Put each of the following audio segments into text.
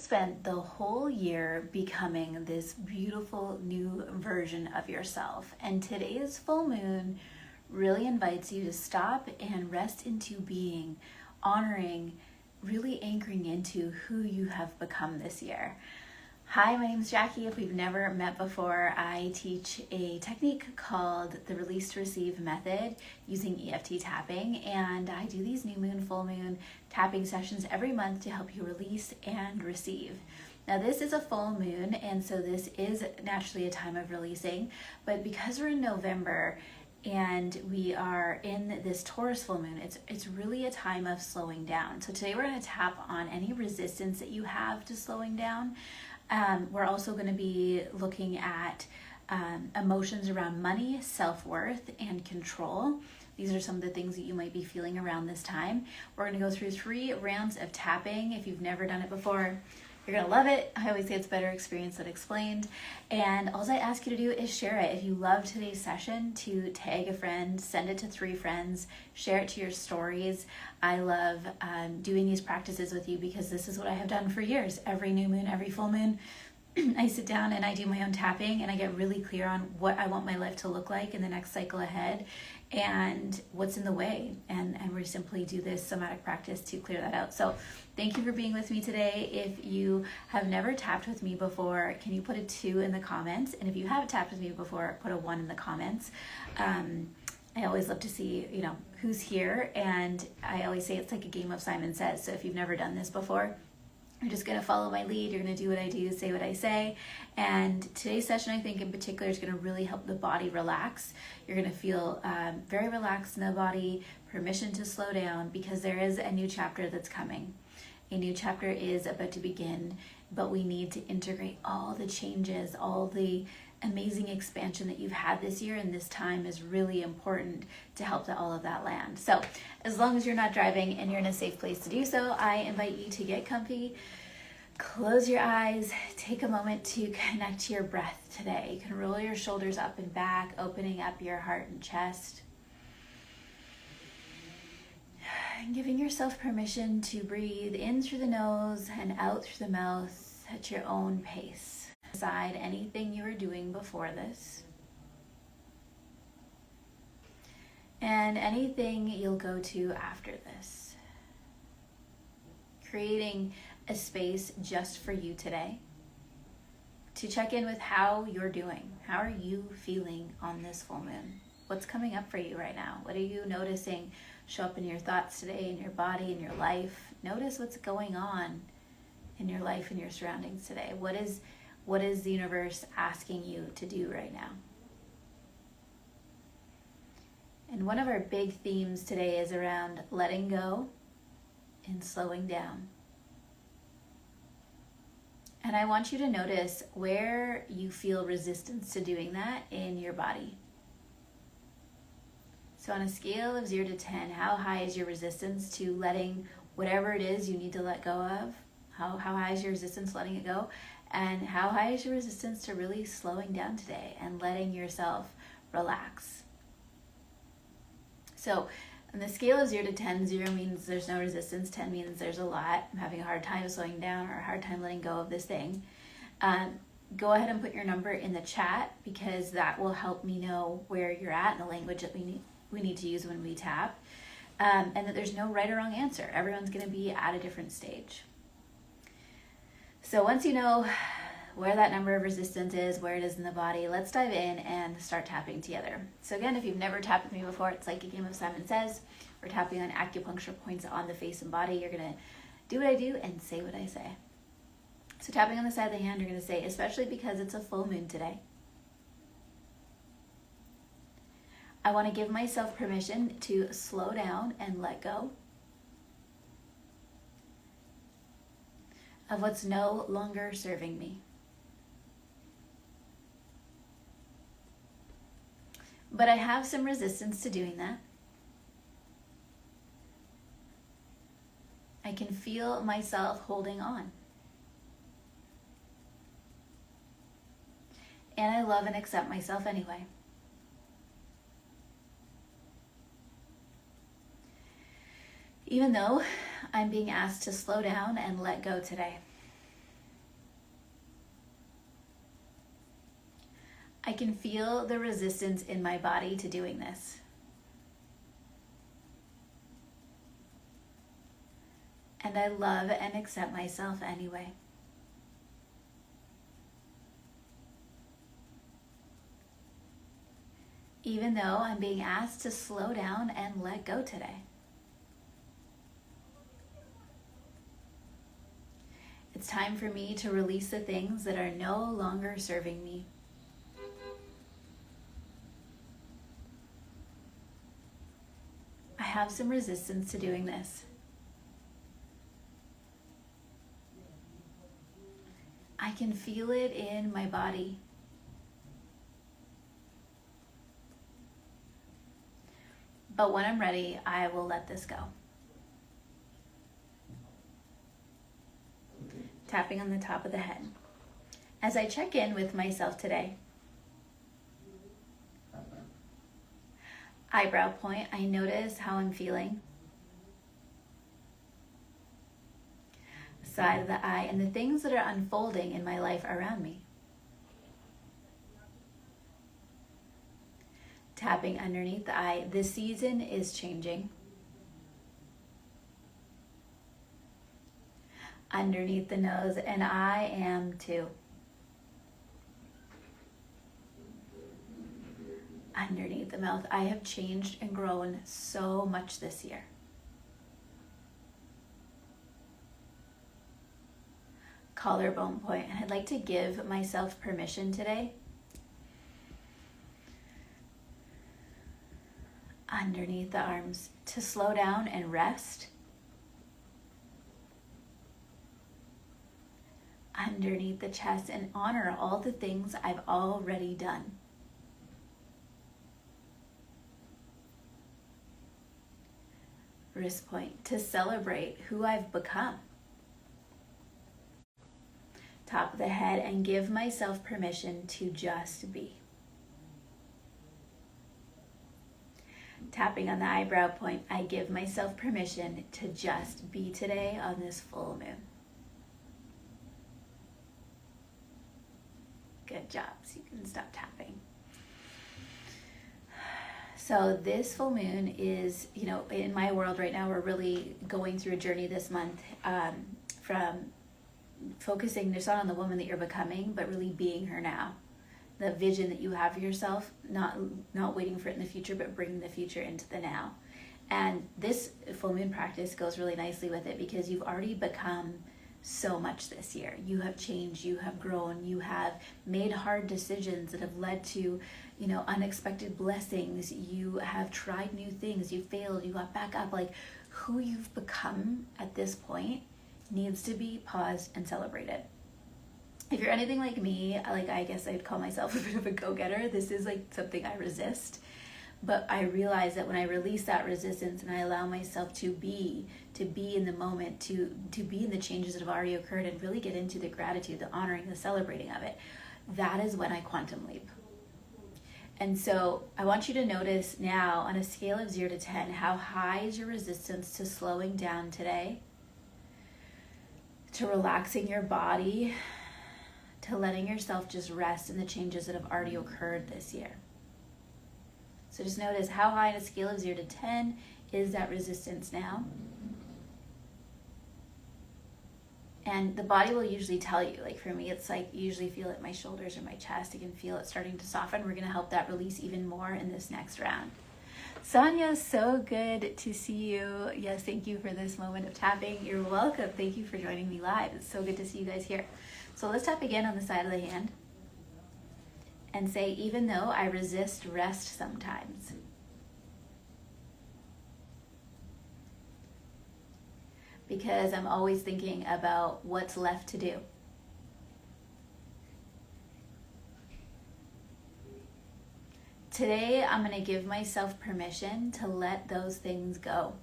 spent the whole year becoming this beautiful new version of yourself. And today's full moon really invites you to stop and rest into being, honoring, really anchoring into who you have become this year. Hi, my name is Jackie. If we've never met before, I teach a technique called the Release to Receive method using EFT Tapping, and I do these new moon, full moon tapping sessions every month to help you release and receive. Now this is a full moon, and so this is naturally a time of releasing, but because we're in November and we are in this Taurus full moon, it's really a time of slowing down. So today we're going to tap on any resistance that you have to slowing down. We're also going to be looking at emotions around money, self-worth, and control. These are some of the things that you might be feeling around this time. We're going to go through 3 rounds of tapping. If you've never done it before, you're going to love it. I always say it's a better experience than explained. And all I ask you to do is share it. If you love today's session, to tag a friend, send it to 3 friends, share it to your stories. I love doing these practices with you because this is what I have done for years. Every new moon, every full moon, I sit down and I do my own tapping, and I get really clear on what I want my life to look like in the next cycle ahead and what's in the way. And we simply do this somatic practice to clear that out. So thank you for being with me today. If you have never tapped with me before, can you put a 2 in the comments? And if you haven't tapped with me before, put a 1 in the comments. I always love to see, who's here. And I always say it's like a game of Simon Says. So if you've never done this before, you're just going to follow my lead. You're going to do what I do, say what I say. And today's session, I think in particular, is going to really help the body relax. You're going to feel very relaxed in the body, permission to slow down, because there is a new chapter that's coming. A new chapter is about to begin, but we need to integrate all the changes, all the amazing expansion that you've had this year, and this time is really important to help all of that land. So as long as you're not driving and you're in a safe place to do so, I invite you to get comfy, close your eyes, take a moment to connect to your breath today. You can roll your shoulders up and back, opening up your heart and chest, and giving yourself permission to breathe in through the nose and out through the mouth at your own pace. Aside anything you were doing before this, and anything you'll go to after this. Creating a space just for you today to check in with how you're doing. How are you feeling on this full moon? What's coming up for you right now? What are you noticing show up in your thoughts today, in your body, in your life? Notice what's going on in your life and your surroundings today. What is the universe asking you to do right now? And one of our big themes today is around letting go and slowing down. And I want you to notice where you feel resistance to doing that in your body. So on a scale of 0 to 10, how high is your resistance to letting whatever it is you need to let go of? How high is your resistance to letting it go? And how high is your resistance to really slowing down today and letting yourself relax? So on the scale of 0 to 10, 0 means there's no resistance, 10 means there's a lot. I'm having a hard time slowing down or a hard time letting go of this thing. Go ahead and put your number in the chat, because that will help me know where you're at in the language that we need to use when we tap. And that there's no right or wrong answer. Everyone's going to be at a different stage. So once you know where that number of resistance is, where it is in the body, let's dive in and start tapping together. So again, if you've never tapped with me before, it's like a game of Simon Says. We're tapping on acupuncture points on the face and body. You're going to do what I do and say what I say. So tapping on the side of the hand, you're going to say, especially because it's a full moon today, I want to give myself permission to slow down and let go of what's no longer serving me. But I have some resistance to doing that. I can feel myself holding on. And I love and accept myself anyway. Even though I'm being asked to slow down and let go today. I can feel the resistance in my body to doing this. And I love and accept myself anyway. Even though I'm being asked to slow down and let go today. It's time for me to release the things that are no longer serving me. I have some resistance to doing this. I can feel it in my body. But when I'm ready, I will let this go. Tapping on the top of the head. As I check in with myself today, eyebrow point, I notice how I'm feeling. Side of the eye, and the things that are unfolding in my life around me. Tapping underneath the eye, the season is changing. Underneath the nose, and I am too. Underneath the mouth, I have changed and grown so much this year. Collarbone point, and I'd like to give myself permission today underneath the arms to slow down and rest. Underneath the chest, and honor all the things I've already done. Wrist point, to celebrate who I've become. Top of the head, and give myself permission to just be. Tapping on the eyebrow point, I give myself permission to just be today on this full moon. Good job. So you can stop tapping. So this full moon is, in my world right now, we're really going through a journey this month from focusing just not on the woman that you're becoming, but really being her now. The vision that you have for yourself, not waiting for it in the future, but bringing the future into the now. And this full moon practice goes really nicely with it because you've already become so much this year. You have changed, you have grown, you have made hard decisions that have led to, unexpected blessings. You have tried new things, you failed, you got back up. Like, who you've become at this point needs to be paused and celebrated. If you're anything like me, I guess I'd call myself a bit of a go-getter. This is something I resist. But I realize that when I release that resistance and I allow myself to be in the moment, to be in the changes that have already occurred and really get into the gratitude, the honoring, the celebrating of it, that is when I quantum leap. And so I want you to notice now on a scale of 0 to 10, how high is your resistance to slowing down today, to relaxing your body, to letting yourself just rest in the changes that have already occurred this year. So just notice how high on a scale of 0 to 10 is that resistance now. And the body will usually tell you, for me, it's you usually feel it in my shoulders or my chest. I can feel it starting to soften. We're going to help that release even more in this next round. Sonia, so good to see you. Yes, thank you for this moment of tapping. You're welcome. Thank you for joining me live. It's so good to see you guys here. So let's tap again on the side of the hand and say, even though I resist rest sometimes, because I'm always thinking about what's left to do. Today, I'm going to give myself permission to let those things go.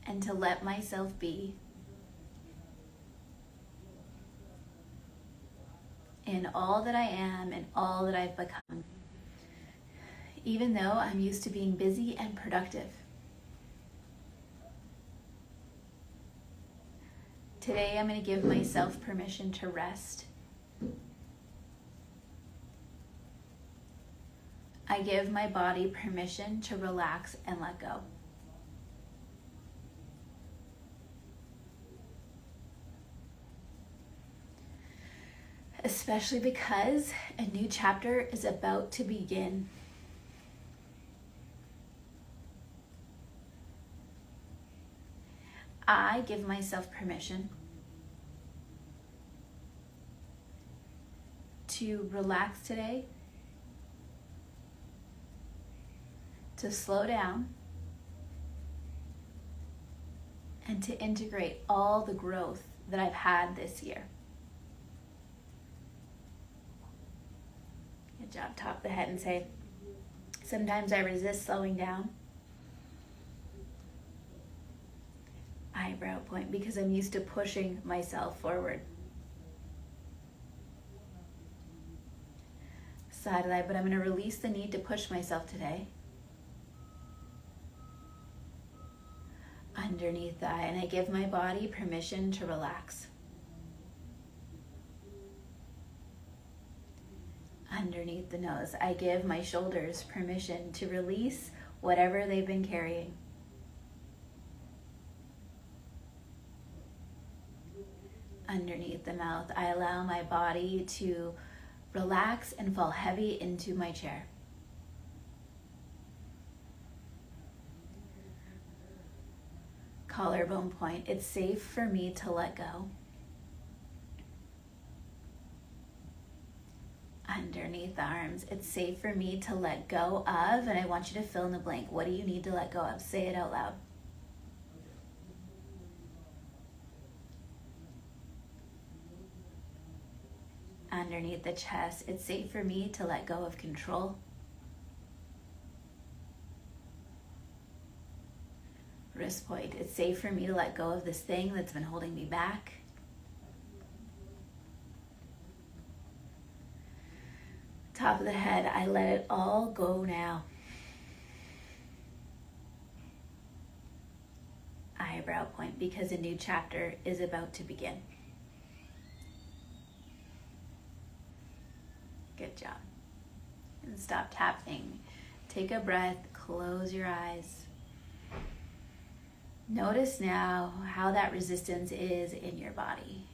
And to let myself be in all that I am and all that I've become, even though I'm used to being busy and productive. Today I'm going to give myself permission to rest. I give my body permission to relax and let go. Especially because a new chapter is about to begin. I give myself permission to relax today, to slow down, and to integrate all the growth that I've had this year. Good job. Top the head and say, sometimes I resist slowing down. Eyebrow point, because I'm used to pushing myself forward. Side eye, but I'm going to release the need to push myself today. Underneath the eye, and I give my body permission to relax. Underneath the nose, I give my shoulders permission to release whatever they've been carrying. Underneath the mouth, I allow my body to relax and fall heavy into my chair. Collarbone point, it's safe for me to let go. Underneath the arms, it's safe for me to let go of, and I want you to fill in the blank. What do you need to let go of? Say it out loud. Underneath the chest, it's safe for me to let go of control. Wrist point, it's safe for me to let go of this thing that's been holding me back. Top of the head, I let it all go now. Eyebrow point, because a new chapter is about to begin. Good job. And stop tapping. Take a breath, close your eyes. Notice now how that resistance is in your body.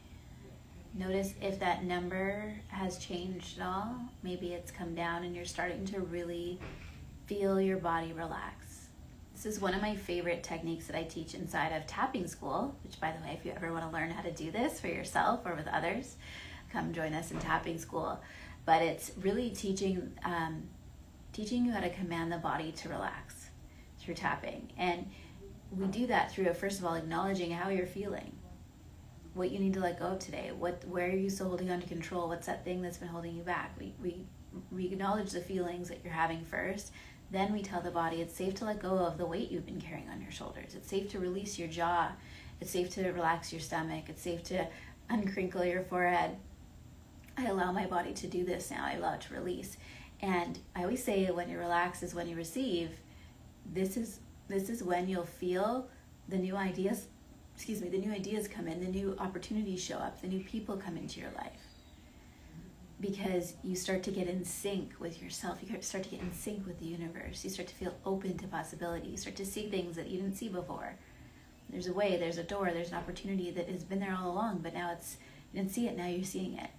Notice if that number has changed at all. Maybe it's come down and you're starting to really feel your body relax. This is one of my favorite techniques that I teach inside of tapping school, which, by the way, if you ever want to learn how to do this for yourself or with others, come join us in tapping school. But it's really teaching you how to command the body to relax through tapping. And we do that through, first of all, acknowledging how you're feeling, what you need to let go of today, where are you still holding on to control, what's that thing that's been holding you back. We acknowledge the feelings that you're having first, then we tell the body it's safe to let go of the weight you've been carrying on your shoulders, it's safe to release your jaw, it's safe to relax your stomach, it's safe to uncrinkle your forehead. I allow my body to do this now, I allow it to release. And I always say when you relax is when you receive. This is when you'll feel the new ideas come in, the new opportunities show up, the new people come into your life. Because you start to get in sync with yourself, you start to get in sync with the universe, you start to feel open to possibility, you start to see things that you didn't see before. There's a way, there's a door, there's an opportunity that has been there all along, but now you didn't see it, now you're seeing it.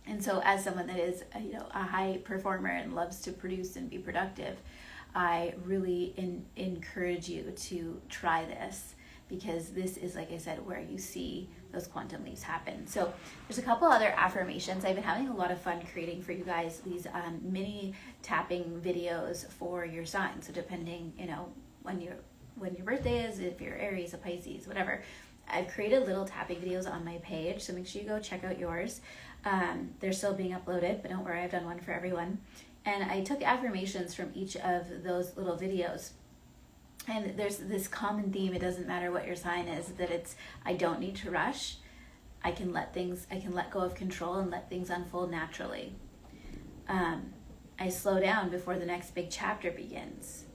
And so as someone that is a high performer and loves to produce and be productive, I really encourage you to try this, because this is, like I said, where you see those quantum leaps happen. So there's a couple other affirmations. I've been having a lot of fun creating for you guys these mini tapping videos for your sign. So depending, when your birthday is, if you're Aries, a Pisces, whatever, I've created little tapping videos on my page. So make sure you go check out yours. They're still being uploaded, but don't worry, I've done one for everyone. And I took affirmations from each of those little videos. And there's this common theme, it doesn't matter what your sign is, that it's, I don't need to rush. I can let go of control and let things unfold naturally. I slow down before the next big chapter begins.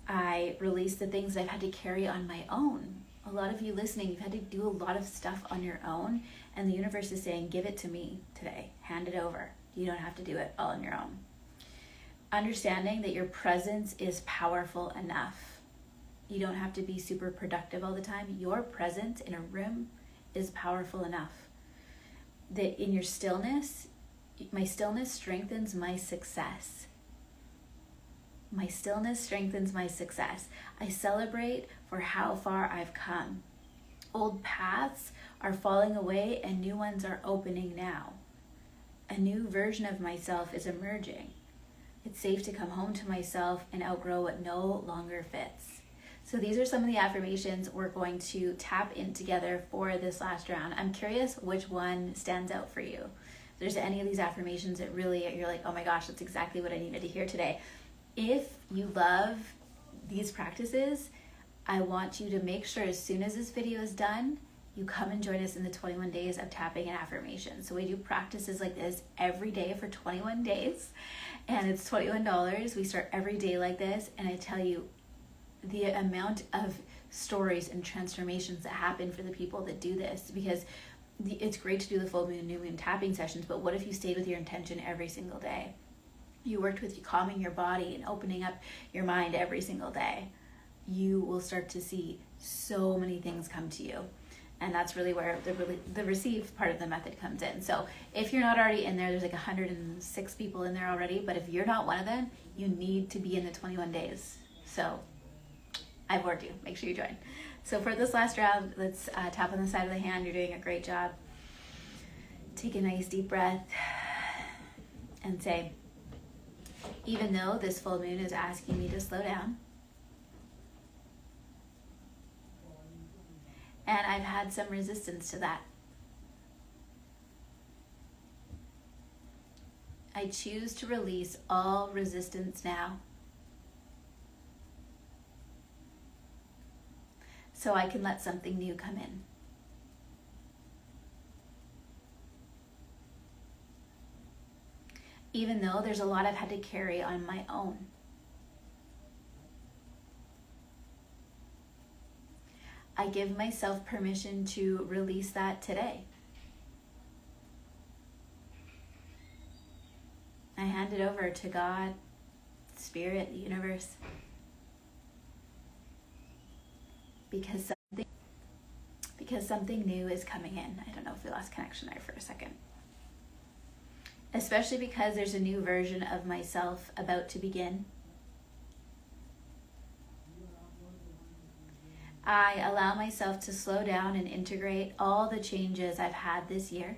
I release the things I've had to carry on my own. A lot of you listening, you've had to do a lot of stuff on your own, and the universe is saying, give it to me today. Hand it over. You don't have to do it all on your own. Understanding that your presence is powerful enough. You don't have to be super productive all the time. Your presence in a room is powerful enough. That in your stillness, my stillness strengthens my success. My stillness strengthens my success. I celebrate for how far I've come. Old paths are falling away and new ones are opening now. A new version of myself is emerging. It's safe to come home to myself and outgrow what no longer fits. So these are some of the affirmations we're going to tap in together for this last round. I'm curious which one stands out for you. If there's any of these affirmations that really, you're like, oh my gosh, that's exactly what I needed to hear today. If you love these practices, I want you to make sure as soon as this video is done, you come and join us in the 21 days of tapping and affirmation. So we do practices like this every day for 21 days, and it's $21. We start every day like this, and I tell you, the amount of stories and transformations that happen for the people that do this, because it's great to do the full moon and new moon tapping sessions, but what if you stayed with your intention every single day? You worked with calming your body and opening up your mind every single day. You will start to see so many things come to you. And that's really where the receive part of the method comes in. So if you're not already in there, there's like 106 people in there already, but if you're not one of them, you need to be in the 21 days. So I've warned you, make sure you join. So for this last round, let's tap on the side of the hand. You're doing a great job. Take a nice deep breath and say, even though this full moon is asking me to slow down, and I've had some resistance to that, I choose to release all resistance now, so I can let something new come in. Even though there's a lot I've had to carry on my own. I give myself permission to release that today. I hand it over to God, Spirit, the universe, because something new is coming in. I don't know if we lost connection there for a second. Especially because there's a new version of myself about to begin. I allow myself to slow down and integrate all the changes I've had this year.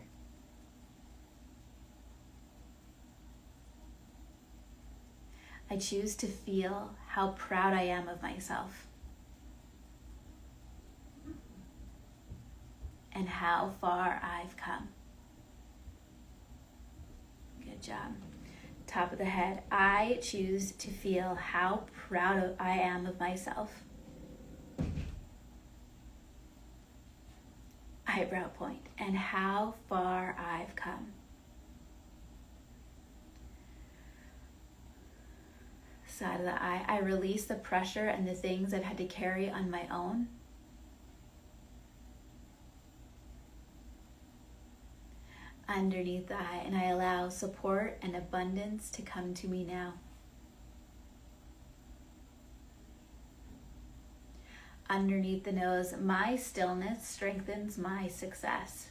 I choose to feel how proud I am of myself and how far I've come. Good job. Top of the head. I choose to feel how proud I am of myself. Eyebrow point. And how far I've come. Side of the eye. I release the pressure and the things I've had to carry on my own. Underneath the eye, and I allow support and abundance to come to me now. Underneath the nose, my stillness strengthens my success.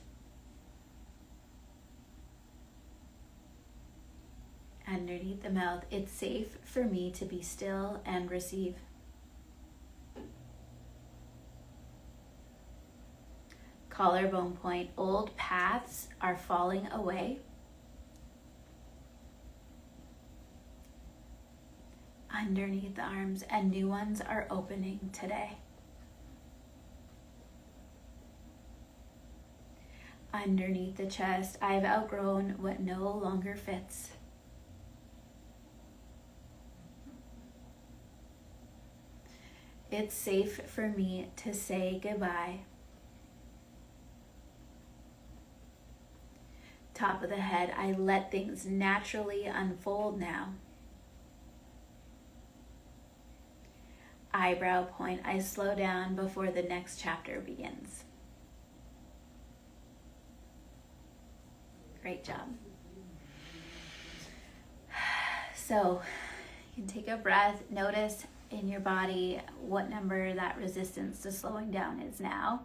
Underneath the mouth, it's safe for me to be still and receive. Collarbone point, old paths are falling away. Underneath the arms, and new ones are opening today. Underneath the chest, I've outgrown what no longer fits. It's safe for me to say goodbye. Top of the head, I let things naturally unfold now. eyebrow point, I slow down before the next chapter begins. Great job. So you can take a breath, notice in your body what number that resistance to slowing down is now.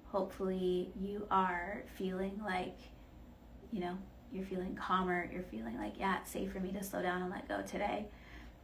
Hopefully you are feeling like, you're feeling calmer, you're feeling like, yeah, it's safe for me to slow down and let go today.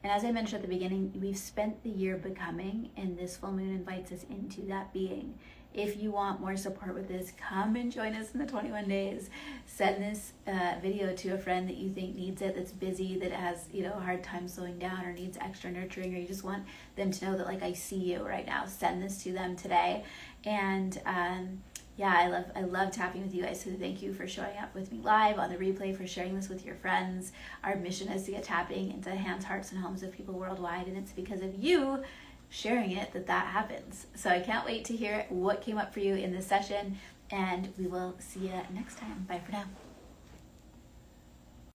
And as I mentioned at the beginning, we've spent the year becoming, and this full moon invites us into that being. If you want more support with this, come and join us in the 21 days. Send this video to a friend that you think needs it, that's busy, that has a hard time slowing down or needs extra nurturing, or you just want them to know that I see you right now. Send this to them today. And I love tapping with you guys, so thank you for showing up with me live on the replay, for sharing this with your friends. Our mission is to get tapping into the hands, hearts, and homes of people worldwide, and it's because of you sharing it that happens. So I can't wait to hear what came up for you in this session, and we will see you next time. Bye for now.